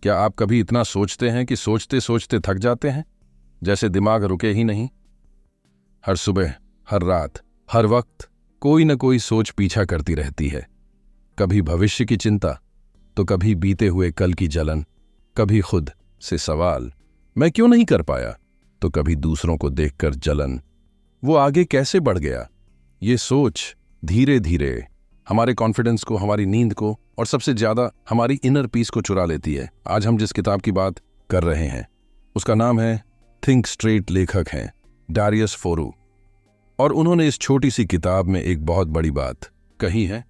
क्या आप कभी इतना सोचते हैं कि सोचते सोचते थक जाते हैं, जैसे दिमाग रुके ही नहीं? हर सुबह, हर रात, हर वक्त कोई न कोई सोच पीछा करती रहती है। कभी भविष्य की चिंता, तो कभी बीते हुए कल की जलन, कभी खुद से सवाल, मैं क्यों नहीं कर पाया, तो कभी दूसरों को देखकर जलन, वो आगे कैसे बढ़ गया। ये सोच धीरे धीरे हमारे कॉन्फिडेंस को, हमारी नींद को और सबसे ज्यादा हमारी इनर पीस को चुरा लेती है। आज हम जिस किताब की बात कर रहे हैं उसका नाम है थिंक स्ट्रेट। लेखक हैं डारियस फोरू, और उन्होंने इस छोटी सी किताब में एक बहुत बड़ी बात कही है।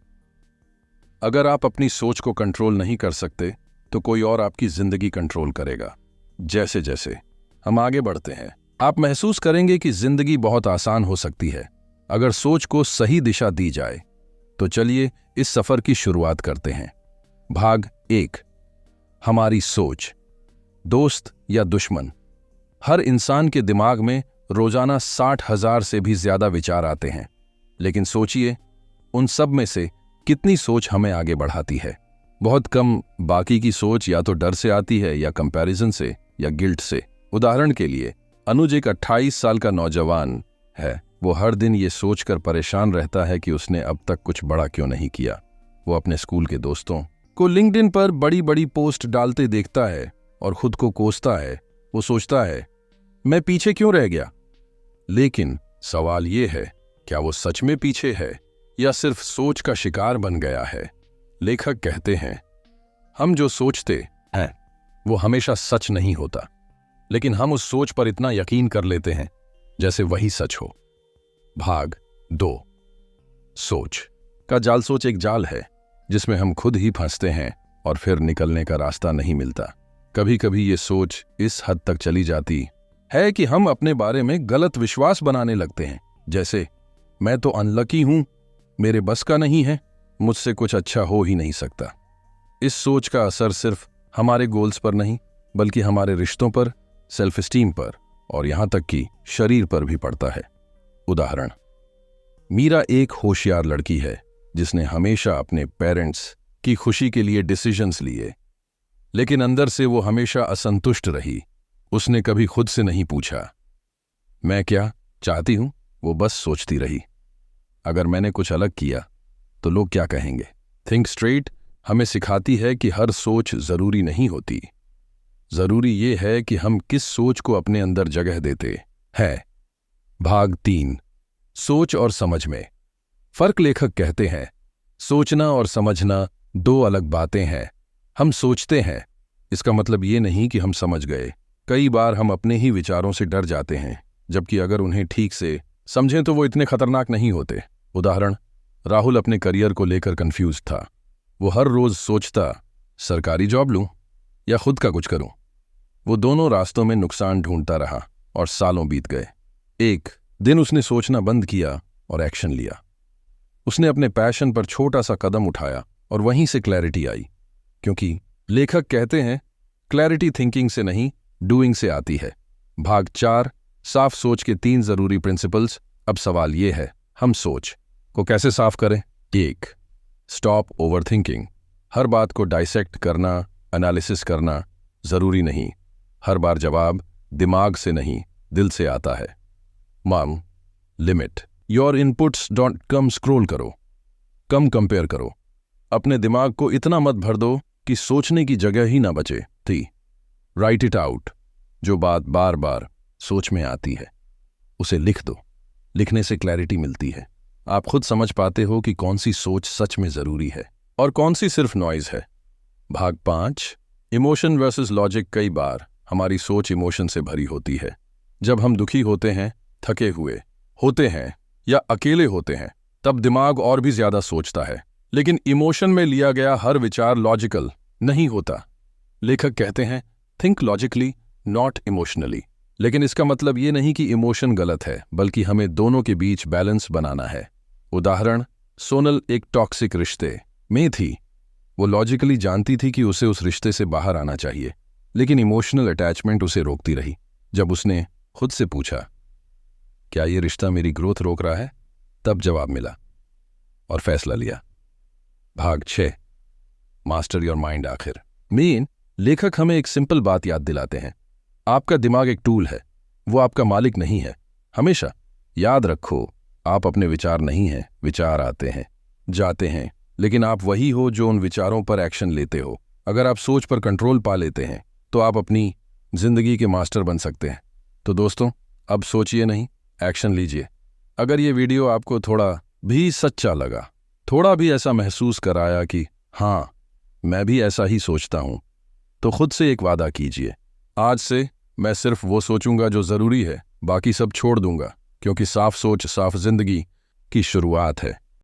अगर आप अपनी सोच को कंट्रोल नहीं कर सकते तो कोई और आपकी जिंदगी कंट्रोल करेगा। जैसे जैसे हम आगे बढ़ते हैं, आप महसूस करेंगे कि जिंदगी बहुत आसान हो सकती है अगर सोच को सही दिशा दी जाए। तो चलिए इस सफर की शुरुआत करते हैं। भाग 1, हमारी सोच, दोस्त या दुश्मन। हर इंसान के दिमाग में रोजाना 60,000 से भी ज्यादा विचार आते हैं, लेकिन सोचिए उन सब में से कितनी सोच हमें आगे बढ़ाती है। बहुत कम बाकी की सोच या तो डर से आती है, या कंपैरिजन से, या गिल्ट से। उदाहरण के लिए अनुज एक 28 साल का नौजवान है। वो हर दिन ये सोचकर परेशान रहता है कि उसने अब तक कुछ बड़ा क्यों नहीं किया। वो अपने स्कूल के दोस्तों को लिंक्डइन पर बड़ी बड़ी पोस्ट डालते देखता है और खुद को कोसता है। वो सोचता है, मैं पीछे क्यों रह गया। लेकिन सवाल ये है, क्या वो सच में पीछे है या सिर्फ सोच का शिकार बन गया है? लेखक कहते हैं, हम जो सोचते हैं वो हमेशा सच नहीं होता, लेकिन हम उस सोच पर इतना यकीन कर लेते हैं जैसे वही सच हो। भाग 2, सोच का जाल। सोच एक जाल है जिसमें हम खुद ही फंसते हैं और फिर निकलने का रास्ता नहीं मिलता। कभी कभी ये सोच इस हद तक चली जाती है कि हम अपने बारे में गलत विश्वास बनाने लगते हैं, जैसे मैं तो अनलकी हूं, मेरे बस का नहीं है, मुझसे कुछ अच्छा हो ही नहीं सकता। इस सोच का असर सिर्फ हमारे गोल्स पर नहीं, बल्कि हमारे रिश्तों पर, सेल्फ एस्टीम पर और यहां तक कि शरीर पर भी पड़ता है। उदाहरण, मीरा एक होशियार लड़की है जिसने हमेशा अपने पेरेंट्स की खुशी के लिए डिसीजंस लिए, लेकिन अंदर से वो हमेशा असंतुष्ट रही। उसने कभी खुद से नहीं पूछा, मैं क्या चाहती हूं। वो बस सोचती रही, अगर मैंने कुछ अलग किया तो लोग क्या कहेंगे। थिंक स्ट्रेट हमें सिखाती है कि हर सोच जरूरी नहीं होती। जरूरी ये है कि हम किस सोच को अपने अंदर जगह देते हैं। भाग 3, सोच और समझ में फर्क। लेखक कहते हैं, सोचना और समझना दो अलग बातें हैं। हम सोचते हैं, इसका मतलब ये नहीं कि हम समझ गए। कई बार हम अपने ही विचारों से डर जाते हैं, जबकि अगर उन्हें ठीक से समझें तो वो इतने खतरनाक नहीं होते। उदाहरण, राहुल अपने करियर को लेकर कंफ्यूज था। वो हर रोज सोचता, सरकारी जॉब लूं या खुद का कुछ करूं। वो दोनों रास्तों में नुकसान ढूंढता रहा और सालों बीत गए। एक दिन उसने सोचना बंद किया और एक्शन लिया। उसने अपने पैशन पर छोटा सा कदम उठाया और वहीं से क्लैरिटी आई। क्योंकि लेखक कहते हैं, क्लैरिटी थिंकिंग से नहीं, डूइंग से आती है। भाग 4, साफ सोच के 3 जरूरी प्रिंसिपल्स। अब सवाल ये है, हम सोच को कैसे साफ करें। 1, स्टॉप ओवरथिंकिंग। हर बात को डाइसेक्ट करना, एनालिसिस करना जरूरी नहीं। हर बार जवाब दिमाग से नहीं, दिल से आता है। Mom, limit your inputs don't come. Scroll करो, कम कंपेयर करो। अपने दिमाग को इतना मत भर दो कि सोचने की जगह ही ना बचे। 3, राइट इट आउट। जो बात बार बार सोच में आती है उसे लिख दो। लिखने से क्लैरिटी मिलती है। आप खुद समझ पाते हो कि कौन सी सोच सच में जरूरी है और कौन सी सिर्फ नॉइज है। भाग 5, इमोशन वर्सेस लॉजिक। कई बार हमारी सोच इमोशन से भरी होती है। जब हम दुखी होते हैं, थके हुए होते हैं या अकेले होते हैं, तब दिमाग और भी ज्यादा सोचता है। लेकिन इमोशन में लिया गया हर विचार लॉजिकल नहीं होता। लेखक कहते हैं, थिंक लॉजिकली नॉट इमोशनली। लेकिन इसका मतलब ये नहीं कि इमोशन गलत है, बल्कि हमें दोनों के बीच बैलेंस बनाना है। उदाहरण, सोनल एक टॉक्सिक रिश्ते में थी। वो लॉजिकली जानती थी कि उसे उस रिश्ते से बाहर आना चाहिए, लेकिन इमोशनल अटैचमेंट उसे रोकती रही। जब उसने खुद से पूछा, क्या ये रिश्ता मेरी ग्रोथ रोक रहा है, तब जवाब मिला और फैसला लिया। भाग 6, मास्टर योर माइंड। आखिर मेन लेखक हमें एक सिंपल बात याद दिलाते हैं, आपका दिमाग एक टूल है, वो आपका मालिक नहीं है। हमेशा याद रखो, आप अपने विचार नहीं हैं, विचार आते हैं, जाते हैं, लेकिन आप वही हो जो उन विचारों पर एक्शन लेते हो। अगर आप सोच पर कंट्रोल पा लेते हैं तो आप अपनी जिंदगी के मास्टर बन सकते हैं। तो दोस्तों, अब सोचिए नहीं, एक्शन लीजिए। अगर ये वीडियो आपको थोड़ा भी सच्चा लगा, थोड़ा भी ऐसा महसूस कराया कि हाँ, मैं भी ऐसा ही सोचता हूं, तो खुद से एक वादा कीजिए, आज से मैं सिर्फ वो सोचूंगा जो ज़रूरी है, बाकी सब छोड़ दूंगा, क्योंकि साफ सोच साफ जिंदगी की शुरुआत है।